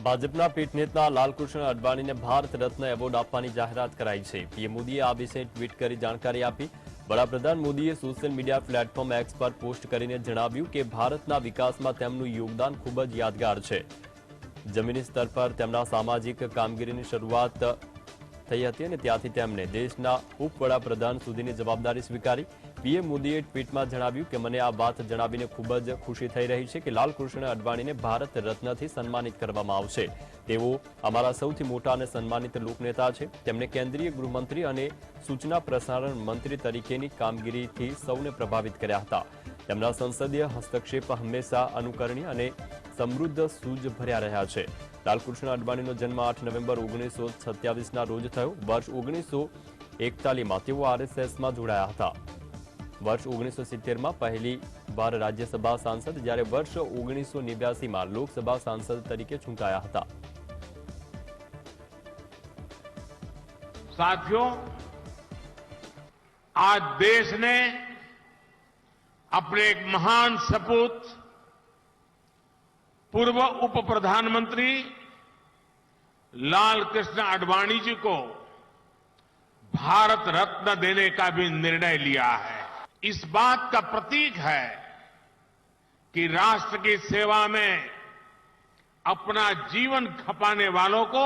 ભાજપના પીઠ નેતા લાલકૃષ્ણ અડવાણીને ભારત રત્ન એવોર્ડ આપવાની જાહેરાત કરાઈ છે। પીએમ મોદીએ આ વિશે ટ્વીટ કરી જાણકારી આપી। વડાપ્રધાન મોદીએ સોશિયલ મીડિયા પ્લેટફોર્મ એક્સ પર પોસ્ટ કરીને જણાવ્યું કે ભારતના વિકાસમાં તેમનું યોગદાન ખૂબ જ યાદગાર છે। જમીની સ્તર પર તેમના સામાજિક કામગીરીની શરૂઆત થઈ હતી અને ત્યાંથી તેમણે દેશના ઉપવડાપ્રધાન સુધીની જવાબદારી સ્વીકારી। પીએમ મોદીએ ટ્વીટમાં જણાવ્યું કે મને આ વાત જણાવીને ખૂબ જ ખુશી થઈ રહી છે કે લાલકૃષ્ણ અડવાણીને ભારત રત્નથી સન્માનિત કરવામાં આવશે। તેઓ અમારા સૌથી મોટા અને સન્માનિત લોકનેતા છે। તેમણે કેન્દ્રીય ગૃહમંત્રી અને સૂચના પ્રસારણ મંત્રી તરીકેની કામગીરીથી સૌને પ્રભાવિત કર્યા હતા। તેમના સંસદીય હસ્તક્ષેપ હંમેશા અનુકરણીય અને સમૃદ્ધ સૂઝ ભર્યા રહ્યા છે। લાલકૃષ્ણ અડવાણીનો જન્મ 8 નવેમ્બર 1927ના રોજ થયો। વર્ષ 1941માં તેઓ આરએસએસમાં જોડાયા હતા। વર્ષ 1970માં પહેલી વાર રાજ્યસભા સાંસદ જ્યારે વર્ષ 1989માં લોકસભા સાંસદ તરીકે ચૂંટાયા હતા। साथियों, आज देश ने अपने एक महान सपूत पूर्व उप प्रधानमंत्री लालकृष्ण आडवाणी जी को भारत रत्न देने का भी निर्णय लिया है। इस बात का प्रतीक है कि राष्ट्र की सेवा में अपना जीवन खपाने वालों को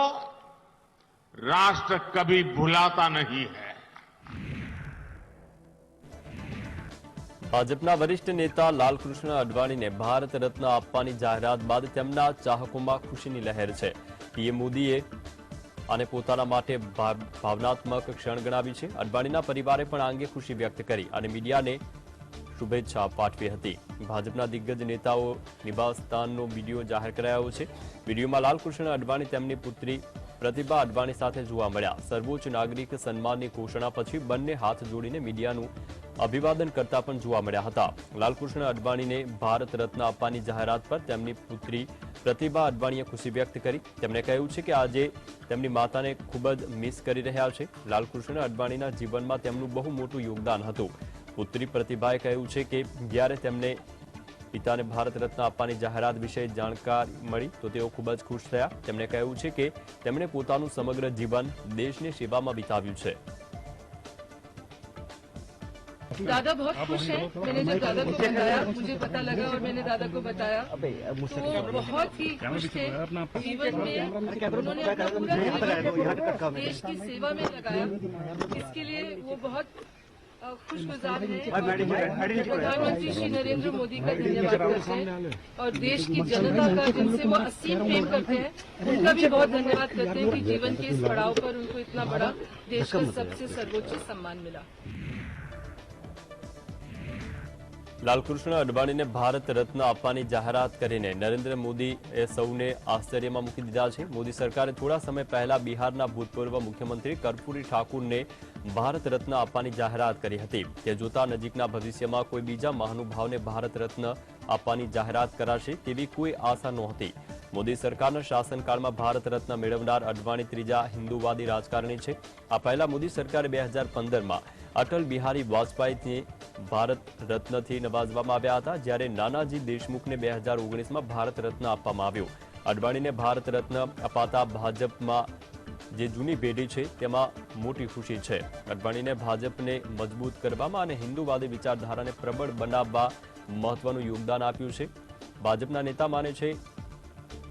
राष्ट्र कभी भुलाता नहीं है। ભાજપના વરિષ્ઠ નેતા લાલકૃષ્ણ અડવાણીને ભારત રત્ન આપવાની જાહેરાત બાદ તેમના ચાહકોમાં ખુશીની લહેર છે। પીએમ મોદીએ આને પોતાના માટે ભાવનાત્મક ક્ષણ ગણાવી છે। અડવાણીના પરિવારે પણ આ અંગે ખુશી વ્યક્ત કરી અને મીડિયાને શુભેચ્છા પાઠવી હતી। ભાજપના દિગ્ગજ નેતાઓ નિવાસસ્થાનનો વિડીયો જાહેર કરાયો છે। વિડીયોમાં લાલકૃષ્ણ અડવાણી તેમની પુત્રી પ્રતિભા અડવાણી સાથે જોવા મળ્યા। સર્વોચ્ચ નાગરિક સન્માનની ઘોષણા પછી બંને હાથ જોડીને મીડિયાનું અભિવાદન કરતા પણ જોવા મળ્યા હતા। લાલકૃષ્ણ અડવાણીને ભારત રત્ન આપવાની જાહેરાત પર તેમની પુત્રી પ્રતિભા અડવાણીએ ખુશી વ્યક્ત કરી। તેમણે કહ્યું છે કે આજે તેમની માતાને ખૂબ જ મિસ કરી રહ્યા છે। લાલકૃષ્ણ અડવાણીના જીવનમાં તેમનું બહુ મોટું યોગદાન હતું। પુત્રી પ્રતિભાએ કહ્યું છે કે જ્યારે તેમને પિતાને ભારત રત્ન આપવાની જાહેરાત વિશે જાણકારી મળી તો તેઓ ખૂબ જ ખુશ થયા। તેમણે કહ્યું છે કે તેમણે પોતાનું સમગ્ર જીવન દેશની સેવામાં વિતાવ્યું છે। दादा बहुत खुश हैं। मैंने जब दादा को बताया, मुझे पता लगा और मैंने दादा को बताया तो वो बहुत ही खुश थे। जीवन में उन्होंने अपना पूरा जीवन देश की सेवा में लगाया। इसके लिए वो बहुत खुशगुजार हैं। प्रधानमंत्री श्री नरेंद्र मोदी का धन्यवाद करते हैं और देश की जनता का जिनसे वो असीम प्रेम करते हैं उनका भी बहुत धन्यवाद करते हैं कि जीवन के इस पड़ाव पर उनको इतना बड़ा देश का सबसे सर्वोच्च सम्मान मिला। લાલકૃષ્ણ અડવાણીને ભારત રત્ન આપવાની જાહેરાત કરીને નરેન્દ્ર મોદીએ સૌને આશ્ચર્યમાં મૂકી દીધા છે। મોદી સરકારે થોડા સમય પહેલા બિહારના ભૂતપૂર્વ મુખ્યમંત્રી કર્પૂરી ઠાકુરને ભારત રત્ન આપવાની જાહેરાત કરી હતી। તે જોતા નજીકના ભવિષ્યમાં કોઈ બીજા મહાનુભાવને ભારત રત્ન આપવાની જાહેરાત કરાશે તેવી કોઈ આશા નહોતી। મોદી સરકારના શાસનકાળમાં ભારત રત્ન મેળવનાર અડવાણી ત્રીજા હિન્દુવાદી રાજકારણી છે। આ પહેલા મોદી સરકારે 2015માં અટલ બિહારી વાજપેયીને ભારત રત્નથી નવાજવામાં આવ્યા હતા, જ્યારે નાનાજી દેશમુખને 2019માં ભારત રત્ન આપવામાં આવ્યો। અડવાણીને ભારત રત્ન અપાતા ભાજપમાં જે જૂની પેઢી છે તેમાં મોટી ખુશી છે। અડવાણીને ભાજપને મજબૂત કરવામાં અને હિન્દુવાદી વિચારધારાને પ્રબળ બનાવવા મહત્વનું યોગદાન આપ્યું છે। ભાજપના નેતા માને છે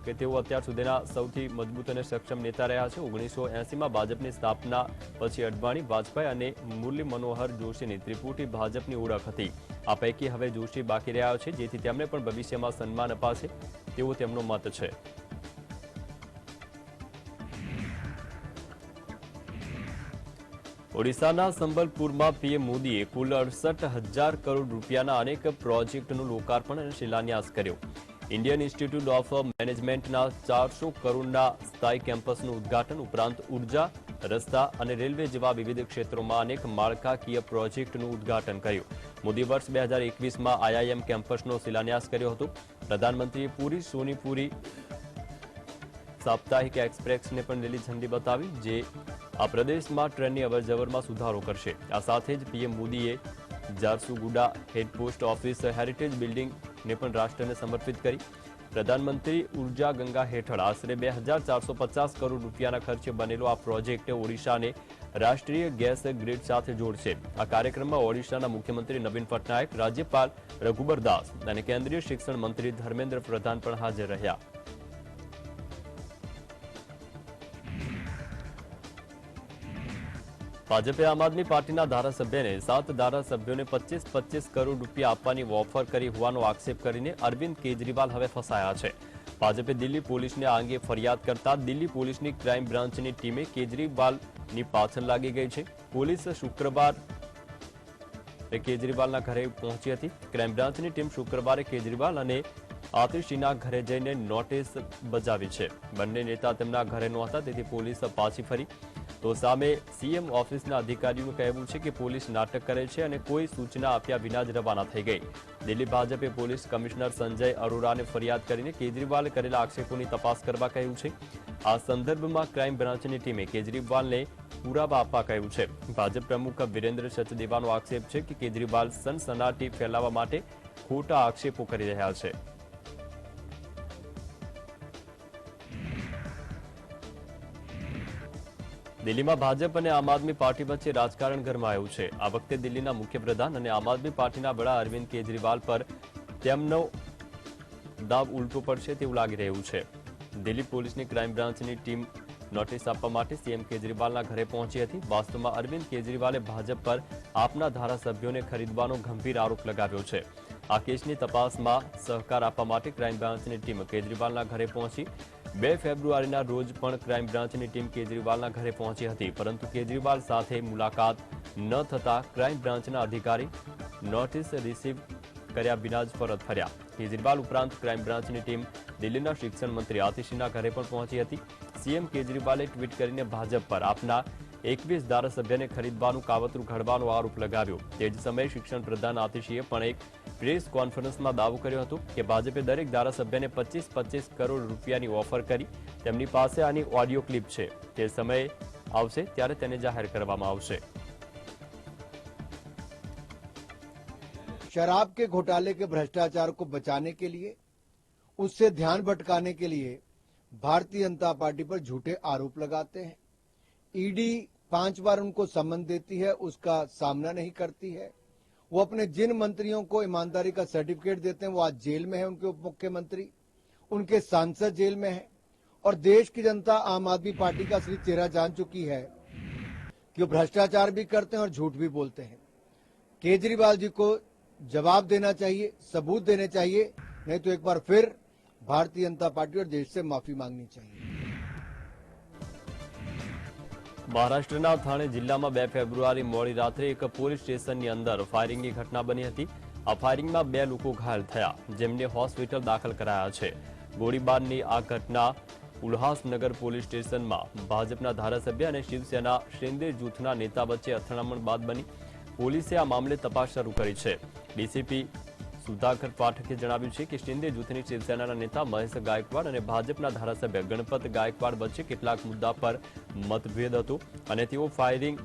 કે તેઓ અત્યાર સુધીના સૌથી મજબૂત અને સક્ષમ નેતા રહ્યા છે। 1980માં ભાજપની સ્થાપના પછી અડવાણી, વાજપેયી અને મુરલી મનોહર જોશીની ત્રિપુટી ભાજપની ઓળખ હતી। આ પૈકી હવે જોશી બાકી રહ્યા છે, જેથી તેમને પણ ભવિષ્યમાં સન્માન અપાશે તેવો તેમનો મત છે। ઓડિશાના સંબલપુરમાં પીએમ મોદીએ કુલ 68,000 કરોડ રૂપિયાના અનેક પ્રોજેક્ટનું લોકાર્પણ અને શિલાન્યાસ કર્યો। ઇન્ડિયન ઇન્સ્ટિટ્યૂટ ઓફ મેનેજમેન્ટના 400 કરોડના સ્થાયી કેમ્પસનું ઉદ્ઘાટન ઉપરાંત ઉર્જા, રસ્તા અને રેલવે જેવા વિવિધ ક્ષેત્રોમાં અનેક માળખાકીય પ્રોજેક્ટનું ઉદ્ઘાટન કર્યું। મોદી વર્ષ 2021માં આઈઆઈએમ કેમ્પસનો શિલાન્યાસ કર્યો હતો। પ્રધાનમંત્રીએ પુરી સોનીપુરી સાપ્તાહિક એક્સપ્રેસને પણ લીલી ઝંડી બતાવી, જે આ પ્રદેશમાં ટ્રેનની અવરજવરમાં સુધારો કરશે। આ સાથે જ પીએમ મોદીએ ઝારસુગુડા હેડ પોસ્ટ ઓફિસ હેરિટેજ બિલ્ડિંગને પણ રાષ્ટ્રને સમર્પિત કરી। પ્રધાનમંત્રી ઉર્જા ગંગા હેઠળ આશરે 2450 કરોડ રૂપિયાના ખર્ચે બનેલો આ પ્રોજેક્ટ ઓડિશાને રાષ્ટ્રીય ગેસ ગ્રીડ સાથે જોડશે। આ કાર્યક્રમમાં ઓડિશાના મુખ્યમંત્રી નવીન પટનાયક, રાજ્યપાલ રઘુબર દાસ અને કેન્દ્રીય શિક્ષણ મંત્રી ધર્મેન્દ્ર પ્રધાન પણ હાજર રહ્યા। ભાજપે આમ આદમી પાર્ટીના ધારાસભ્યને 7 ધારાસભ્યોને 25-25 કરોડ રૂપિયા આપવાની ઓફર કરી હોવાનો આક્ષેપ કરીને અરવિંદ કેજરીવાલ હવે ફસાયા છે। ભાજપે દિલ્હી પોલીસને આ અંગે ફરિયાદ કરતા દિલ્હી પોલીસની ક્રાઇમ બ્રાન્ચની ટીમે કેજરીવાલની પાછળ લાગી ગઈ છે। પોલીસ શુક્રવારે કેજરીવાલના ઘરે પહોંચી હતી। ક્રાઇમ બ્રાન્ચની ટીમ શુક્રવારે કેજરીવાલ અને આતિશીના ઘરે જઈને નોટિસ બજાવી છે। બંને નેતા તેમના ઘરે નહોતા, તેથી પોલીસ પાછી ફરી। તો સામે સીએમ ઓફિસના અધિકારીઓનું કહેવું છે કે પોલીસ નાટક કરે છે અને કોઈ સૂચના આપ્યા વિના જ રવાના થઈ ગઈ। દિલ્હી ભાજપે પોલીસ કમિશનર સંજય અરોરાને ફરિયાદ કરીને કેજરીવાલે કરેલા આક્ષેપોની તપાસ કરવા કહ્યું છે। આ સંદર્ભમાં ક્રાઇમ બ્રાન્ચની ટીમે કેજરીવાલને પુરાવા આપવા કહ્યું છે। ભાજપ પ્રમુખ વિરેન્દ્ર સચદેવાનો આક્ષેપ છે કે કેજરીવાલ સનસનાટી ફેલાવવા માટે ખોટા આક્ષેપો કરી રહ્યા છે। દિલ્હીમાં ભાજપ અને આમ આદમી પાર્ટી વચ્ચે રાજકારણ ગરમાયું છે। આ વખતે દિલ્હીના મુખ્યપ્રધાન અને આમ આદમી પાર્ટીના વડા અરવિંદ કેજરીવાલ પર તેમનો દાવ ઉલટો પડશે તેવું લાગી રહ્યું છે। દિલ્હી પોલીસની ક્રાઇમ બ્રાન્ચની ટીમ નોટિસ આપવા માટે સીએમ કેજરીવાલના ઘરે પહોંચી હતી। વાસ્તવમાં અરવિંદ કેજરીવાલે ભાજપ પર આપના ધારાસભ્યોને ખરીદવાનો ગંભીર આરોપ લગાવ્યો છે। આ કેસની તપાસમાં સહકાર આપવા માટે ક્રાઇમ બ્રાન્ચની ટીમ કેજરીવાલના ઘરે પહોંચી। 2 ફેબ્રુઆરીના રોજ પણ ક્રાઇમ બ્રાન્ચની ટીમ કેજરીવાલના ઘરે પહોંચી હતી, પરંતુ કેજરીવાલ સાથે મુલાકાત ન થતા ક્રાઇમ બ્રાન્ચના અધિકારી નોટિસ રિસીવ કર્યા વિના જ પરત ફર્યા। કેજરીવાલ ઉપરાંત ક્રાઇમ બ્રાન્ચની ટીમ દિલ્હીના શિક્ષણ મંત્રી આતિશીના ઘરે પણ પહોંચી હતી। સીએમ કેજરીવાલે ટ્વીટ કરીને ભાજપ પર આપના 21 ધારાસભ્યને ખરીદવાનું કાવતરું ઘડવાનો આરોપ લગાવ્યો। તે જ સમયે શિક્ષણ પ્રધાન આતિશીએ પણ એક પ્રેસ કોન્ફરન્સમાં દાવો કર્યો હતો કે ભાજપે દરેક ધારાસભ્યને 25-25 કરોડ રૂપિયાની ઓફર કરી। તેમની પાસે આની ઓડિયો ક્લિપ છે। તે સમય આવશે ત્યારે તેને જાહેર કરવામાં આવશે। शराब के घोटाले के भ्रष्टाचार को बचाने के लिए, उससे ध्यान भटकाने के लिए भारतीय जनता पार्टी पर झूठे आरोप लगाते हैं। ईडी 5 बार उनको सम्मन देती है, उसका सामना नहीं करती है। वो अपने जिन मंत्रियों को ईमानदारी का सर्टिफिकेट देते हैं वो आज जेल में है, उनके उप मुख्यमंत्री, उनके सांसद जेल में है। और देश की जनता आम आदमी पार्टी का असली चेहरा जान चुकी है कि वो भ्रष्टाचार भी करते हैं और झूठ भी बोलते हैं। केजरीवाल जी को जवाब देना चाहिए, सबूत देने चाहिए, नहीं तो एक बार फिर भारतीय जनता पार्टी और देश से माफी मांगनी चाहिए। મહારાષ્ટ્રના થાણે જિલ્લામાં 2 ફેબ્રુઆરી મોડી રાત્રે એક પોલીસ સ્ટેશનની અંદર ફાયરિંગની ઘટના બની હતી। આ ફાયરિંગમાં 2 લોકો ઘાયલ થયા, જેમને હોસ્પિટલ દાખલ કરાયા છે। ગોળીબારની આ ઘટના ઉલ્હાસનગર પોલીસ સ્ટેશનમાં ભાજપના ધારાસભ્ય અને શિવસેના શિંદે જૂથના નેતા વચ્ચે અથડામણ બાદ બની। પોલીસે આ મામલે તપાસ શરૂ કરી છે। ડીસીપી સુધાકર પાઠકે જણાવ્યું છે કે શિંદે જૂથની શિવસેનાના નેતા મહેશ ગાયકવાડ અને ભાજપના ધારાસભ્ય ગણપત ગાયકવાડ વચ્ચે કેટલાક મુદ્દા પર મતભેદ હતો અને તેઓ ફાયરિંગ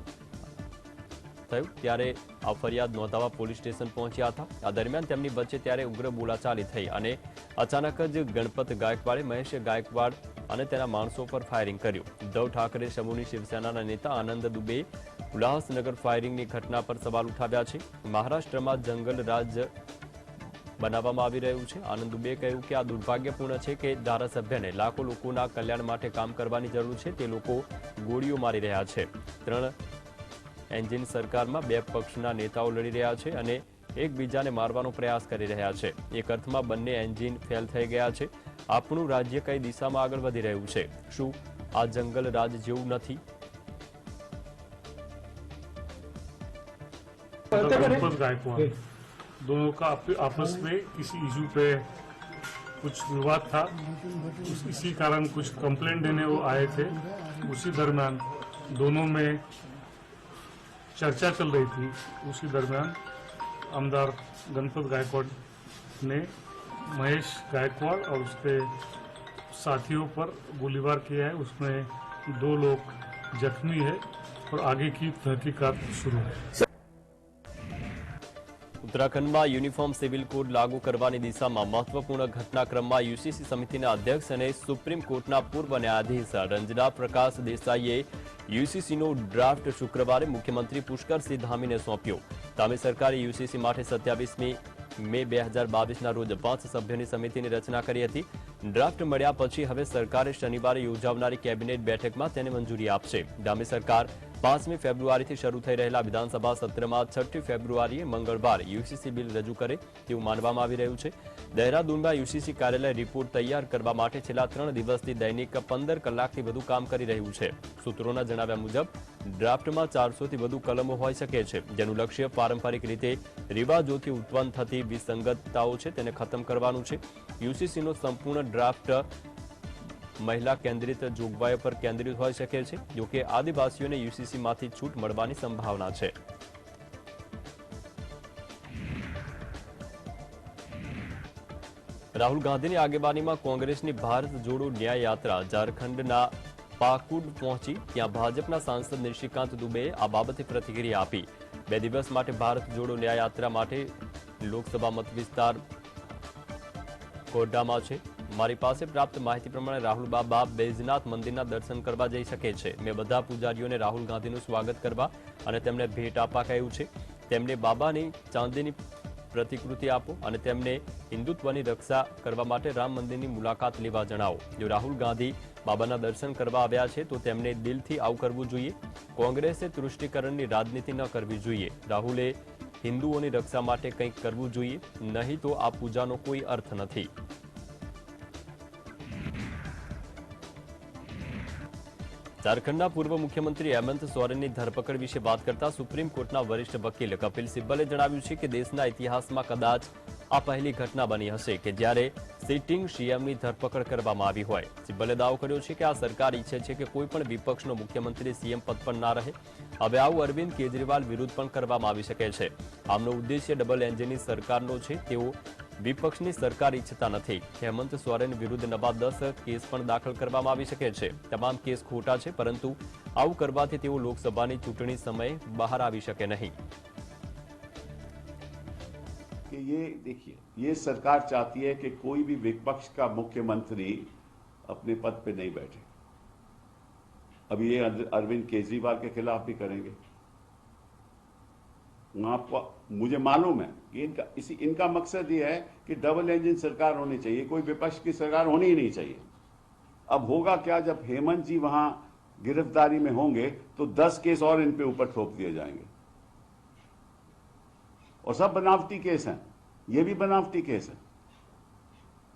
થયું ત્યારે આ ફરિયાદ નોંધાવવા પોલીસ સ્ટેશન પહોંચ્યા હતા। આ દરમિયાન તેમની વચ્ચે ત્યારે ઉગ્ર બોલાચાલી થઈ અને અચાનક જ ગણપત ગાયકવાડે મહેશ ગાયકવાડ અને તેના માણસો પર ફાયરિંગ કર્યું। ઉદ્ધવ ઠાકરે સમૂહની શિવસેનાના નેતા આનંદ દુબે ઉલ્હાસનગર ફાયરિંગની ઘટના પર સવાલ ઉઠાવ્યા છે। મહારાષ્ટ્રમાં જંગલ રાજ બનાવવામાં આવી રહ્યું છે। આનંદ દુબેએ કહ્યું કે આ દુર્ભાગ્યપૂર્ણ છે કે ધારાસભ્યને લાખો લોકોના કલ્યાણ માટે કામ કરવાની જરૂર છે, તે લોકો ગોળીઓ મારી રહ્યા છે। 3 એન્જિન સરકારમાં 2 પક્ષના નેતાઓ લડી રહ્યા છે અને એકબીજાને મારવાનો પ્રયાસ કરી રહ્યા છે। એક અર્થમાં બંને એન્જિન ફેલ થઈ ગયા છે। આપણું રાજ્ય કઈ દિશામાં આગળ વધી રહ્યું છે? શું આ જંગલ રાજ જેવું નથી? दोनों का आपस में किसी इशू पे कुछ विवाद था, इसी कारण कुछ कंप्लेंट देने वो आए थे। उसी दरमियान दोनों में चर्चा चल रही थी। उसी दरमियान आमदार गणपत गायकवाड़ ने महेश गायकवाड़ और उसके साथियों पर गोलीबार किया है। उसमें 2 लोग जख्मी है और आगे की तहकीकात शुरू है। ઉત્તરાખંડમાં યુનિફોર્મ સિવિલ કોડ લાગુ કરવાની દિશામાં મહત્વપૂર્ણ ઘટનાક્રમમાં યુસીસી સમિતિના અધ્યક્ષ અને સુપ્રીમ કોર્ટના પૂર્વ ન્યાયાધીશ રંजना પ્રકાશ દેસાઈએ યુસીસીનો ડ્રાફ્ટ શુક્રવારે મુખ્યમંત્રી પુષ્કરસિંહ ધામીને સોંપ્યો. ધામી સરકારે યુસીસી માટે 27મી મે 2022ના રોજ 5 સભ્યોની સમિતિની રચના કરી હતી. ડ્રાફ્ટ મળ્યા પછી હવે સરકારે શનિવારે યોજાનારી કેબિનેટ બેઠકમાં તેને મંજૂરી આપશે. ધામી સરકાર 5મી ફેબ્રુઆરીથી શરૂ થઈ રહેલા વિધાનસભા સત્રમાં 6મી ફેબ્રુઆરીએ મંગળવાર યુસીસી બિલ રજૂ કરે તેવું માનવામાં આવી રહ્યું છે. દહેરાદૂનમાં યુસીસી કાર્યાલય રિપોર્ટ તૈયાર કરવા માટે છેલ્લા 3 દિવસથી દૈનિક 15 કલાકથી વધુ કામ કરી રહ્યું છે. સૂત્રોના જણાવ્યા મુજબ ડ્રાફ્ટમાં 400થી વધુ કલમો હોઈ શકે છે, જેનું લક્ષ્ય પારંપરિક રીતે રિવાજોથી ઉત્પન્ન થતી વિસંગતતાઓ છે તેને ખતમ કરવાનું છે. યુસીસીનો સંપૂર્ણ ડ્રાફ્ટ મહિલા કેન્દ્રિત જોગવાઈઓ પર કેન્દ્રિત હોઈ શકે છે. જોકે આદિવાસીઓને યુસીસીમાંથી છૂટ મળવાની સંભાવના છે. રાહુલ ગાંધીની આગેવાનીમાં કોંગ્રેસની ભારત જોડો ન્યાય યાત્રા ઝારખંડના પાકુડ પહોંચી. ત્યાં ભાજપના સાંસદ નિશિકાંત દુબેએ આ બાબતે પ્રતિક્રિયા આપી. 2 દિવસ માટે ભારત જોડો ન્યાય યાત્રા માટે લોકસભા મત વિસ્તાર કોરડામાં છે. મારી પાસે પ્રાપ્ત માહિતી પ્રમાણે રાહુલ બાબા બૈજનાથ મંદિરના દર્શન કરવા જઈ શકે છે. મેં બધા પૂજારીઓને રાહુલ ગાંધીનું સ્વાગત કરવા અને તેમને ભેટ આપવા કહ્યું છે. તેમને બાબાની ચાંદીની પ્રતિકૃતિ આપો અને તેમને હિન્દુત્વની રક્ષા કરવા માટે રામ મંદિરની મુલાકાત લેવા જણાવો. જો રાહુલ ગાંધી બાબાના દર્શન કરવા આવ્યા છે તો તેમને દિલથી આવું કરવું જોઈએ. કોંગ્રેસે તૃષ્ટિકરણની રાજનીતિ ન કરવી જોઈએ. રાહુલે હિન્દુઓની રક્ષા માટે કંઈક કરવું જોઈએ, નહીં તો આ પૂજાનો કોઈ અર્થ નથી. ઝારખંડના પૂર્વ મુખ્યમંત્રી હેમંત સોરેનની ધરપકડ વિશે વાત કરતા સુપ્રીમ કોર્ટના વરિષ્ઠ વકીલ કપિલ સિબ્બલે જણાવ્યું છે કે દેશના ઇતિહાસમાં કદાચ આ પહેલી ઘટના બની હશે કે જ્યારે સિટિંગ સીએમની ધરપકડ કરવામાં આવી હોય. સિબ્બલે દાવો કર્યો છે કે આ સરકાર ઈચ્છે છે કે કોઈ પણ વિપક્ષનો મુખ્યમંત્રી સીએમ પદ પર ના રહે. હવે આવું અરવિંદ કેજરીવાલ વિરુદ્ધ પણ કરવામાં આવી શકે છે. આમનો ઉદ્દેશ્ય ડબલ એન્જિનની સરકારનો છે. તેઓ વિપક્ષની સરકાર ઈચ્છતા નથી. હેમંત સોરેન વિરુદ્ધ નવા 10 કેસ પણ દાખલ કરવામાં આવી શકે છે. તમામ કેસ ખોટા છે, પરંતુ આવું કરવાથી તેઓ લોકસભાની ચૂંટણી સમયે બહાર આવી શકે નહીં. कि ये देखिए, ये सरकार चाहती है कि कोई भी विपक्ष का मुख्यमंत्री अपने पद पे नहीं बैठे. अब ये अरविंद केजरीवाल के खिलाफ भी करेंगे. आपको मुझे मालूम है कि इनका मकसद ये है कि डबल इंजन सरकार होनी चाहिए, कोई विपक्ष की सरकार होनी ही नहीं चाहिए. अब होगा क्या, जब हेमंत जी वहां गिरफ्तारी में होंगे तो 10 केस और इन पे ऊपर थोप दिए जाएंगे और सब बनावटी केस हैं. ये भी बनावटी केस है.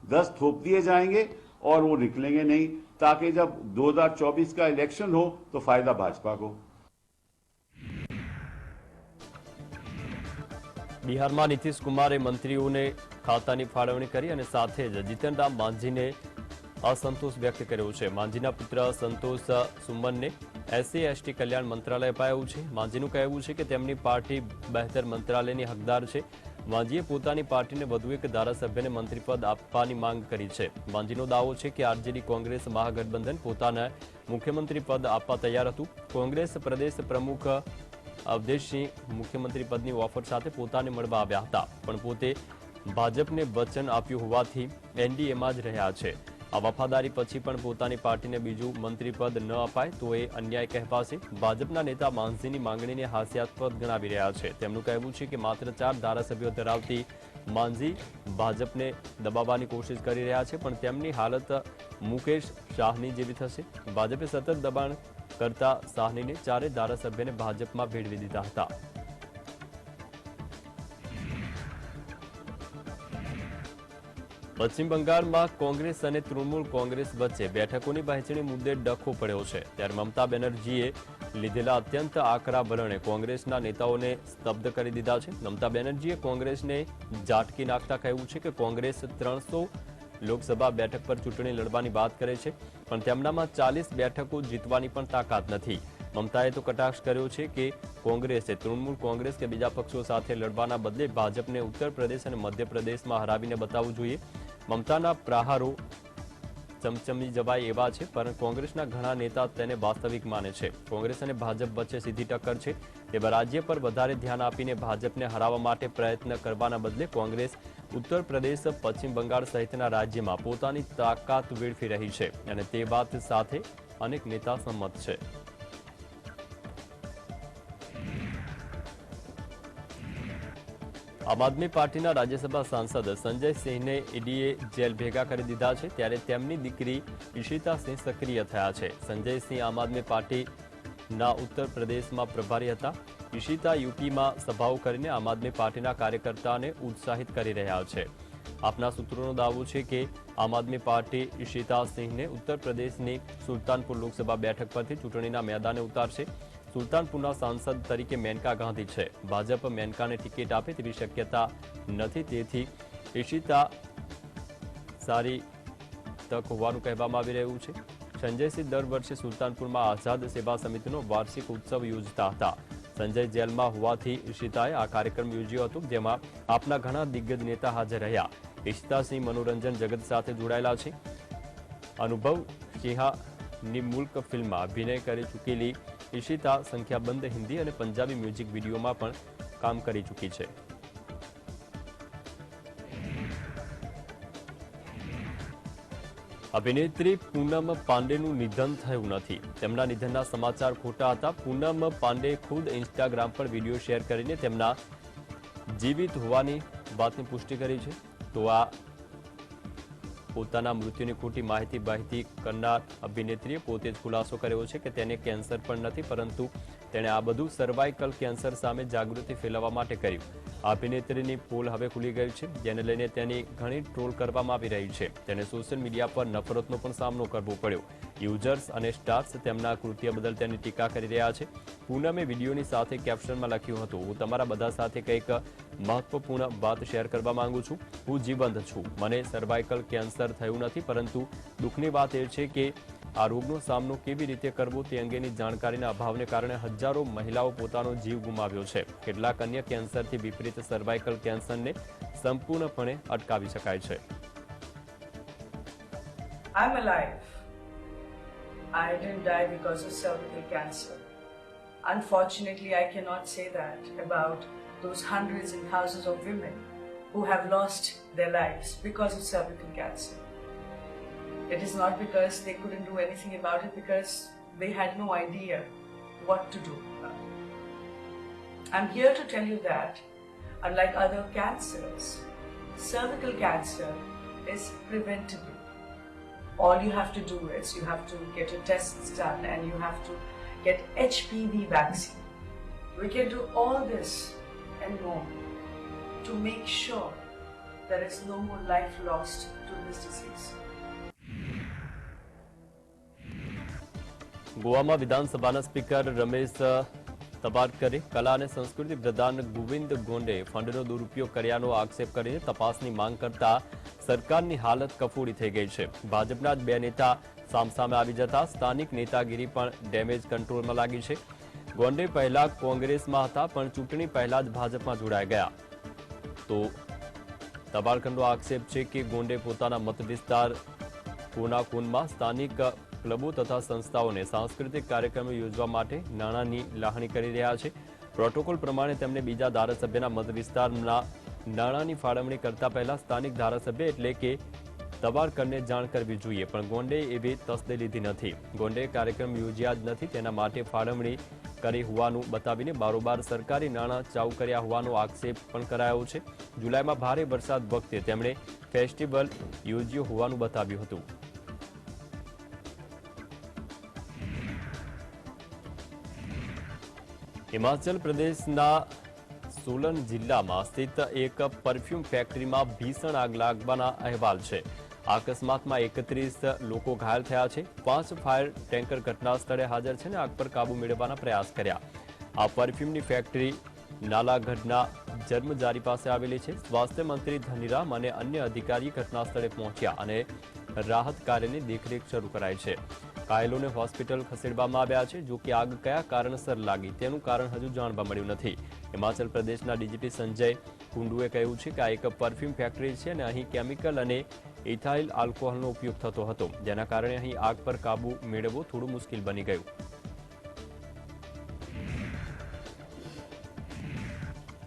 10 थोप दिए जाएंगे और वो निकलेंगे नहीं, ताकि जब 2024 का इलेक्शन हो तो फायदा भाजपा को. બિહારમાં નીતિશ કુમારે મંત્રીઓને ખાતાની ફાળવણી કરી અને સાથે જ જીતનરામ માંઝીને અસંતોષ વ્યક્ત કર્યો છે. માંઝીના પુત્ર સંતોષ સુમનને SC/ST કલ્યાણ મંત્રાલય અપાયું છે. માંઝીનું કહેવું છે કે તેમની પાર્ટી બહેતર મંત્રાલયની હકદાર છે. માંઝીએ પોતાની પાર્ટીને વધુ એક ધારાસભ્યને મંત્રીપદ આપવાની માંગ કરી છે. માંઝીનો દાવો છે કે આરજેડી કોંગ્રેસ મહાગઠબંધન પોતાને મુખ્યમંત્રી પદ આપવા તૈયાર હતું. કોંગ્રેસ પ્રદેશ પ્રમુખ અવધેશસિંહ મુખ્યમંત્રી પદની ઓફર સાથે પોતાને મળવા આવ્યા હતા, પણ પોતે ભાજપને વચન આપ્યું હોવાથી એનડીએમાં જ રહ્યા છે. આ વફાદારી પછી પણ પોતાની પાર્ટીને બીજું મંત્રીપદ ન અપાય તો એ અન્યાય કહેવાશે. ભાજપના નેતા માંઝીની માંગણીને હાસ્યાસ્પદ ગણાવી રહ્યા છે. તેમનું કહેવું છે કે માત્ર 4 ધારાસભ્યો ધરાવતી માંઝી ભાજપને દબાવવાની કોશિશ કરી રહ્યા છે, પણ તેમની હાલત મુકેશ શાહની જેવી થશે. ભાજપે સતત દબાણ કરતા સાહનીને 4 ધારાસભ્યને ભાજપમાં ભેળવી દીધા હતા. પશ્ચિમ બંગાળમાં કોંગ્રેસ અને તૃણમૂલ કોંગ્રેસ વચ્ચે બેઠકોની વહેંચણી મુદ્દે ડખો પડ્યો છે. ત્યારે મમતા બેનર્જીએ લીધેલા અત્યંત આકરા વલણે કોંગ્રેસના નેતાઓને સ્તબ્ધ કરી દીધા છે. મમતા બેનર્જીએ કોંગ્રેસને ઝાટકી નાખતા કહ્યું છે કે કોંગ્રેસ 300 લોકસભા બેઠક પર ચૂંટણી લડવાની વાત કરે છે, પણ તેમનામાં 40 બેઠકો જીતવાની પણ તાકાત નથી. મમતાએ તો કટાક્ષ કર્યો છે કે કોંગ્રેસે તૃણમૂલ કોંગ્રેસ કે બીજા પક્ષો સાથે લડવાના બદલે ભાજપને ઉત્તર પ્રદેશ અને મધ્યપ્રદેશમાં હરાવીને બતાવવું જોઈએ. મમતાના પ્રહારો ચમચમી જવાય એવા છે, પરંતુ કોંગ્રેસના ઘણા નેતા તેને વાસ્તવિક માને છે. કોંગ્રેસ અને ભાજપ વચ્ચે સીધી ટક્કર છે. તેવા રાજ્ય પર વધારે ધ્યાન આપીને ભાજપને હરાવવા માટે પ્રયત્ન કરવાના બદલે કોંગ્રેસ ઉત્તર પ્રદેશ, પશ્ચિમ બંગાળ સહિતના રાજ્યમાં પોતાની તાકાત વેડફી રહી છે અને તે વાત સાથે અનેક નેતા સંમત છે. આમ આદમી પાર્ટીના રાજ્યસભા સાંસદ સંજય સિંહને ઈડીએ જેલ ભેગા કરી દીધા છે, ત્યારે તેમની દીકરી ઈશિતા સિંહ સક્રિય થયા છે. સંજય સિંહ આમ આદમી પાર્ટીના ઉત્તર પ્રદેશમાં પ્રભારી હતા. ઈશિતા યુપીમાં સભાઓ કરીને આમ આદમી પાર્ટીના કાર્યકર્તાઓને ઉત્સાહિત કરી રહ્યા છે. આપના સૂત્રોનો દાવો છે કે આમ આદમી પાર્ટી ઈશિતા સિંહને ઉત્તર પ્રદેશની સુલતાનપુર લોકસભા બેઠક પરથી ચૂંટણીના મેદાને ઉતારશે. સુલતાનપુરના સાંસદ તરીકે મેનકા ગાંધી છે. ભાજપ મેનકાને ટિકિટ આપે તેવી શક્યતા નથી, તેથી ઈશિતા સારી તક હોવાનું કહેવામાં આવી રહ્યું છે. સંજયસિંહ દર વર્ષે સુલતાનપુરમાં આઝાદ સેવા સમિતિનો વાર્ષિક ઉત્સવ યોજતા હતા. સંજય જેલમાં હોવાથી ઈશિતાએ આ કાર્યક્રમ યોજ્યો હતો, જેમાં આપના ઘણા દિગ્ગજ નેતા હાજર રહ્યા. ઈશિતા સિંહ મનોરંજન જગત સાથે જોડાયેલા છે. અનુભવ સિંહાની મુલ્ક ફિલ્મમાં અભિનય કરી ચૂકેલી ઈશિતા સંખ્યાબંધ હિન્દી અને પંજાબી મ્યુઝિક વિડીયોમાં પણ કામ કરી ચૂકી છે. અભિનેત્રી પૂનમ પાંડેનું નિધન થયું નથી. તેમના નિધનના સમાચાર ખોટા હતા. પૂનમ પાંડે ખુદ ઇન્સ્ટાગ્રામ પર વિડીયો શેર કરીને તેમના જીવિત હોવાની વાતની પુષ્ટિ કરી છે. તો આ પોતાના મૃત્યુની ખોટી માહિતી કરનાર અભિનેત્રીએ પોતે જ ખુલાસો કર્યો છે કે તેને કેન્સર પણ નથી, પરંતુ તેણે આ બધું સર્વાઇકલ કેન્સર સામે જાગૃતિ ફેલાવવા માટે કર્યું. અભિનેત્રીની પોલ હવે ખુલી ગઈ છે, જેને લઈને તેની ઘણી ટ્રોલ કરવામાં આવી રહી છે. તેને સોશિયલ મીડિયા પર નફરતનો પણ સામનો કરવો પડ્યો. યુઝર્સ અને સ્ટાર્સ તેમના કૃત્ય બદલ તેની ટીકા કરી રહ્યા છે. પૂનમે વિડીયોની સાથે કેપ્શનમાં લખ્યું હતું, હું તમારા બધા સાથે કંઈક મહત્વપૂર્ણ વાત શેર કરવા માંગુ છું. હું જીવંત છું. મને સર્વાઇકલ કેન્સર થયું નથી, પરંતુ દુઃખની વાત એ છે કે આ રોગનો સામનો કેવી રીતે કરવો તે અંગેની જાણકારીના અભાવને કારણે હજારો મહિલાઓ પોતાનો જીવ ગુમાવ્યો છે. કેટલાક અન્ય કેન્સરથી વિપરીત સર્વાઇકલ કેન્સરને સંપૂર્ણપણે અટકાવી શકાય છે. I'm alive. I didn't die because of cervical cancer. Unfortunately, I cannot say that about those hundreds and thousands of women who have lost their lives because of cervical cancer. It is not because they couldn't do anything about it, because they had no idea what to do. I'm here to tell you that, unlike other cancers, cervical cancer is preventable. All you have to do is you have to get your tests done and you have to get HPV vaccine. We can do all this and more to make sure there is no more life lost to this disease. ગોવામાં વિધાનસભાના speaker Ramesh તબારકરે કલા અને સંસ્કૃતિ પ્રધાન ગોવિંદ ગોંડે ફંડનો દુરુપયોગ કર્યાનો આક્ષેપ કરીને તપાસની માંગ કરતા સરકારની હાલત કફોડી થઈ ગઈ છે. ભાજપના જ બે નેતા સામસામે આવી જતા સ્થાનિક નેતાગીરી પણ ડેમેજ કંટ્રોલમાં લાગી છે. ગોંડે પહેલા કોંગ્રેસમાં હતા, પણ ચૂંટણી પહેલા જ ભાજપમાં જોડાઈ ગયા. તો તબારકરનો આક્ષેપ છે કે ગોંડે પોતાના મત વિસ્તાર કોનાકોનમાં સ્થાનિક ક્લબો તથા સંસ્થાઓને સાંસ્કૃતિક કાર્યક્રમો યોજવા માટે નાણાંની લાગણી કરી રહ્યા છે. પ્રોટોકોલ પ્રમાણે તેમને બીજા ધારાસભ્યના મત વિસ્તારના નાણાંની ફાળવણી કરતા પહેલા સ્થાનિક ધારાસભ્ય એટલે કે તબારકરને જાણ કરવી જોઈએ, પણ ગોંડે એવી તસ્દી લીધી નથી. ગોંડે કાર્યક્રમ યોજ્યા જ નથી, તેના માટે ફાળવણી કરી હોવાનું બતાવીને બારોબાર સરકારી નાણાં ચાઉ કર્યા હોવાનો આક્ષેપ પણ કરાયો છે. જુલાઈમાં ભારે વરસાદ વખતે તેમણે ફેસ્ટિવલ યોજ્યો હોવાનું બતાવ્યું હતું. હિમાચલ પ્રદેશના સોલન જિલ્લામાં સ્થિત એક પરફ્યુમ ફેક્ટરીમાં ભીષણ આગ લાગવાના અહેવાલ છે. અકસ્માતમાં 31 લોકો ઘાયલ થયા છે. 5 ફાયર ટેન્કર ઘટના સ્થળે હાજર છે અને આગ પર કાબુ મેળવવાના પ્રયાસ કર્યા. આ પરફ્યુમની ફેક્ટરી નાલાગઢના જર્મજારી પાસે આવેલી છે. સ્વાસ્થ્ય મંત્રી ધનીરામ અને અન્ય અધિકારી ઘટના સ્થળે પહોંચ્યા અને રાહત કાર્યની દેખરેખ શરૂ કરાઈ છે. ઘાયલોને હોસ્પિટલ ખસેડવામાં આવ્યા છે. જો કે આગ કયા કારણસર લાગી તેનું કારણ હજુ જાણવા મળ્યું નથી. હિમાચલ પ્રદેશના ડીજીપી સંજય કુંડુએ કહ્યું છે કે આ એક પરફ્યુમ ફેક્ટરી છે અને અહીં કેમિકલ અને ઇથાઇલ આલ્કોહોલનો ઉપયોગ થતો હતો, જેના કારણે અહીં આગ પર કાબુ મેળવવો થોડું મુશ્કેલ બની ગયું.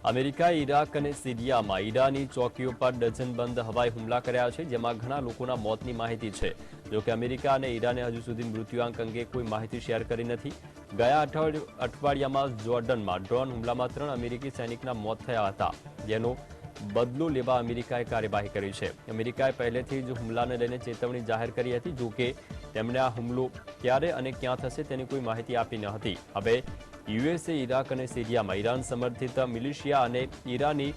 અમેરિકાએ ઇરાક અને સિરિયામાં ઈરાની ચોકીઓ પર ડઝનબંધ હવાઈ હુમલા કર્યા છે, જેમાં ઘણા લોકોના મોતની માહિતી છે. જોકે અમેરિકા અને ઈરાને હજુ સુધી મૃત્યુઆંક અંગે કોઈ માહિતી શેર કરી નથી. ગયા અઠવાડિયામાં જોર્ડનમાં ડ્રોન હુમલામાં 3 અમેરિકી સૈનિકના મોત થયા હતા, જેનો બદલો લેવા અમેરિકાએ કાર્યવાહી કરી છે. અમેરિકાએ પહેલેથી જ હુમલાને લઈને ચેતવણી જાહેર કરી હતી. જોકે તેમણે આ હુમલો ક્યારે અને ક્યાં થશે તેની કોઈ માહિતી આપી ન હતી. હવે યુએસએ ઇરાક અને સિરિયામાં ઈરાન સમર્થિત મિલિશિયા અને ઈરાની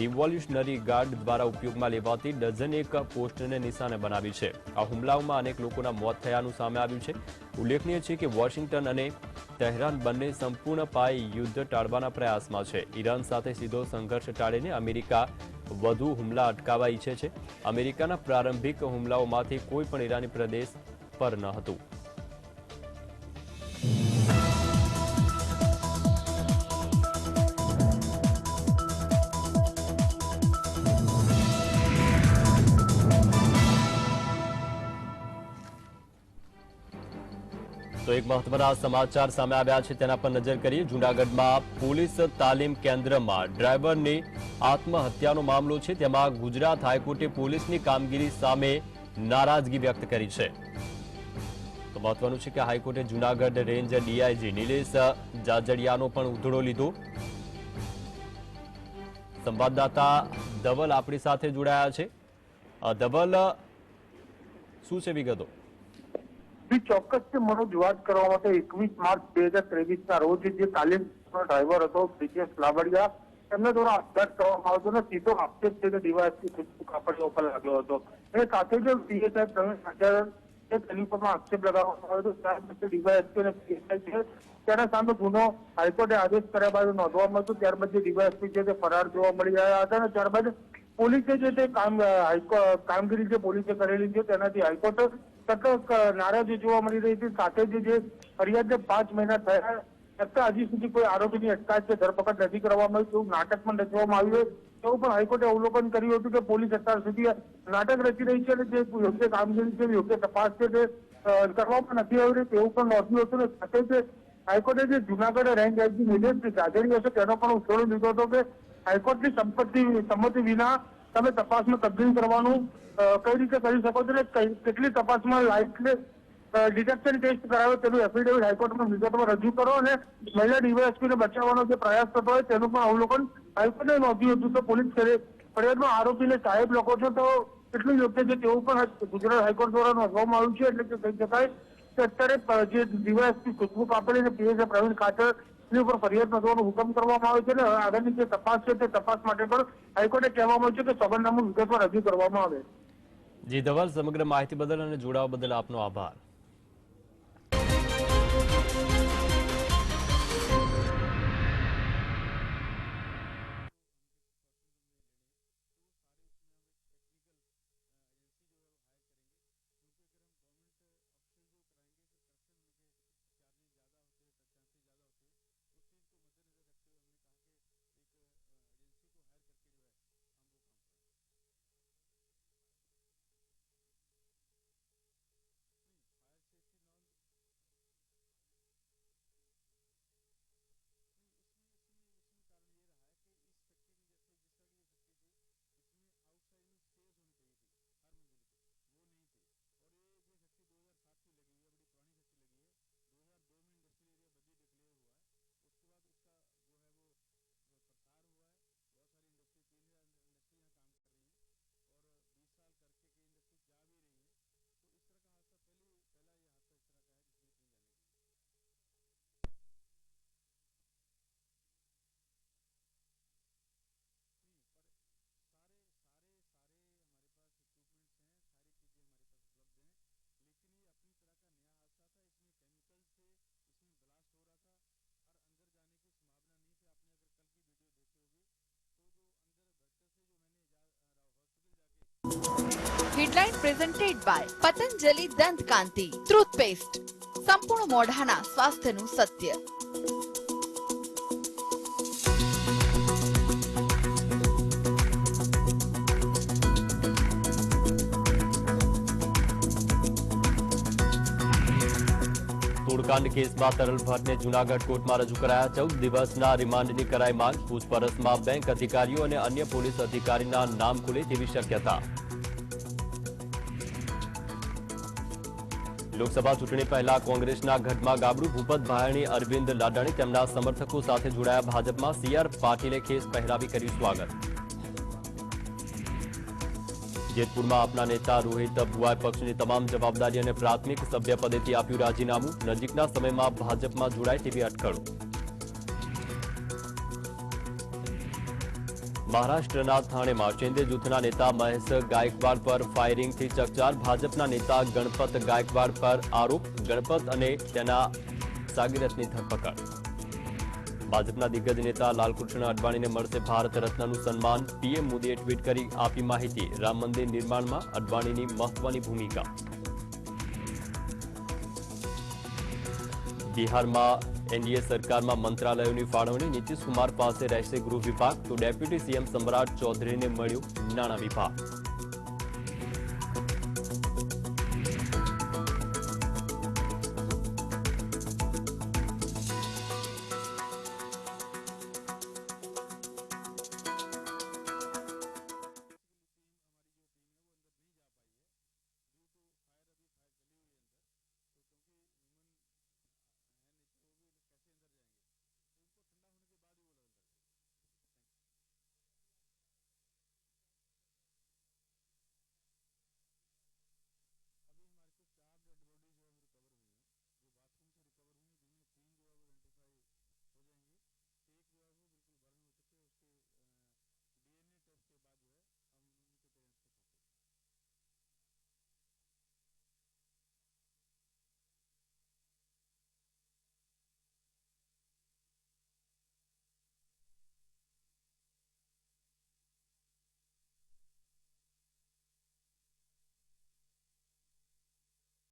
રિવોલ્યુશનરી ગાર્ડ દ્વારા ઉપયોગમાં લેવાતી ડઝનેક પોસ્ટને નિશાને બનાવી છે. આ હુમલાઓમાં અનેક લોકોના મોત થયાનું સામે આવ્યું છે. ઉલ્લેખનીય છે કે વોશિંગ્ટન અને તહેરાન બંને સંપૂર્ણ પાયે યુદ્ધ ટાળવાના પ્રયાસમાં છે. ઈરાન સાથે સીધો સંઘર્ષ ટાળીને અમેરિકા વધુ હુમલા અટકાવવા ઈચ્છે છે. અમેરિકાના પ્રારંભિક હુમલાઓમાંથી કોઈ પણ ઈરાની પ્રદેશ પર ન હતું. તો એક મહત્વના સમાચાર સામે આવ્યા છે, તેના પર નજર કરીએ. જૂનાગઢમાં પોલીસ તાલીમ કેન્દ્રમાં ડ્રાઈવરની આત્મહત્યાનો મામલો છે. તેમાં ગુજરાત હાઈકોર્ટે પોલીસની કામગીરી સામે નારાજગી વ્યક્ત કરી છે. તો મહત્વનું છે કે હાઈકોર્ટે જૂનાગઢ રેન્જ ડીઆઈજી નિલેશ જાજડિયાનો પણ ઉધડો લીધો. સંવાદદાતા ધવલ આપણી સાથે જોડાયા છે. ધવલ, શું છે વિગતો? ચોક્કસથી મનોજ કરવા માટે 21 માર્ચ 2023 રોજ જે તાલીમ ડ્રાઈવર હતો બ્રિજેશ લાબડિયા, એમને દ્વારા આપઘાત કરવામાં આવ્યો હતો અને સીધો આક્ષેપ છે કે ડીવાયએસપી ખુશ્બુ કાપડિયા ઉપર લાગ્યો હતો. એ સાથે જ પીએસઆઈ પ્રવીણ સાચર તેની ઉપર આક્ષેપ લગાવવામાં આવ્યો હતો. ત્યાર પછી ડીવાયએસપી અને પીએસઆઈ છે તેના સામે ગુનો હાઈકોર્ટે આદેશ કર્યા બાદ નોંધવામાં હતો. ત્યારબાદ જે ડીવાયએસપી છે તે ફરાર જોવા મળી રહ્યા હતા અને ત્યારબાદ પોલીસે જે તે કામગીરી જે પોલીસે કરેલી છે તેનાથી હાઈકોર્ટ સતત નારાજી જોવા મળી રહી હતી. સાથે જ જે ફરિયાદને 5 મહિના થયા છતાં હજી સુધી કોઈ આરોપીની અટકાયત કે ધરપકડ નથી કરવામાં આવી, તેવું નાટક પણ રચવામાં આવ્યું. એવું પણ હાઈકોર્ટે અવલોકન કર્યું હતું કે પોલીસ અત્યાર સુધી નાટક રચી રહી છે અને જે યોગ્ય કામગીરી છે, યોગ્ય તપાસ છે તે કરવામાં નથી આવી રહી, તેવું પણ નોંધ્યું હતું. અને સાથે જ હાઈકોર્ટે જે જૂનાગઢ રેન્જ આઈજી નિલેશ જાજડિયા છે તેનો પણ ઉછેરો લીધો હતો કે હાઈકોર્ટની સંમતિ વિના તમે તપાસમાં તબદીલ કરવાનું કઈ રીતે કરી શકો છો ને કેટલી તપાસમાં લાઇટને ડિટેક્શન ટેસ્ટ કરાવે તેનું એફિડેવિટ હાઈકોર્ટમાં વિગતમાં રજૂ કરો અને મહિલા ડીવાયએસપીને બચાવવાનો જે પ્રયાસ થતો હોય તેનું પણ અવલોકન હાઈકોર્ટે નોંધ્યું હતું. તો પોલીસ ફરિયાદમાં આરોપીને સાહેબ લોકો છો તો કેટલું યોગ્ય છે તેવું પણ ગુજરાત હાઈકોર્ટ દ્વારા નોંધવામાં આવ્યું છે. એટલે કે કહી શકાય કે અત્યારે જે ડીવાયએસપી ખુશ્બુ કાપડી અને પીએસઆઈ પ્રવીણ ખાચર ની ઉપર ફરિયાદ નોંધવાનો હુકમ કરવામાં આવ્યો છે અને આગળની જે તપાસ છે તે તપાસ માટે પણ હાઈકોર્ટે કહેવામાં આવ્યું છે કે સોગંદનામું વિગતવાર રજૂ કરવામાં આવે. જી ધવલ, સમગ્ર માહિતી બદલ અને જોડાવા બદલ આપનો આભાર. હેડલાઇન પ્રેઝન્ટેડ બાય પતંજલિ દંત કાંતિ ટૂથપેસ્ટ, સંપૂર્ણ મોઢાના સ્વાસ્થ્યનું સત્ય. હત્યાકાંડ કેસમાં તરલ ભટ્ટને જૂનાગઢ કોર્ટમાં રજૂ કરાયા 14 દિવસના રિમાન્ડની કરાઈ માંગ પૂછપરછમાં બેંક અધિકારીઓ અને અન્ય પોલીસ અધિકારીના નામ ખુલે તેવી શક્યતા લોકસભા ચૂંટણી પહેલા કોંગ્રેસના ગઢમાં ગાબડું ભૂપત ભાયણી અરવિંદ લાડાણી તેમના સમર્થકો સાથે જોડાયા ભાજપમાં સીઆર પાટીલે ખેસ પહેરાવી કર્યું સ્વાગત જેતપુરમાં આપના નેતા રોહિત ભુવાએ પક્ષની તમામ જવાબદારી અને પ્રાથમિક સભ્યપદેથી આપ્યું રાજીનામું નજીકના સમયમાં ભાજપમાં જોડાય તેવી અટકળો મહારાષ્ટ્રના થાણેમાં શિંદે જૂથના નેતા મહેશ ગાયકવાડ પર ફાયરિંગથી ચકચાર ભાજપના નેતા ગણપત ગાયકવાડ પર આરોપ ગણપત અને તેના સાગીરથની ધરપકડ ભાજપના દિગ્ગજ નેતા લાલકૃષ્ણ અડવાણીને મળશે ભારત રત્નનું સન્માન પીએમ મોદીએ ટ્વીટ કરી આપી માહિતી રામ મંદિર નિર્માણમાં અડવાણીની મહત્વની ભૂમિકા બિહારમાં એનડીએ સરકારમાં મંત્રાલયોની ફાળવણી નીતિશ કુમાર પાસે રહેશે ગૃહ વિભાગ તો ડેપ્યુટી સીએમ સમ્રાટ ચૌધરીને મળ્યું નાણાં વિભાગ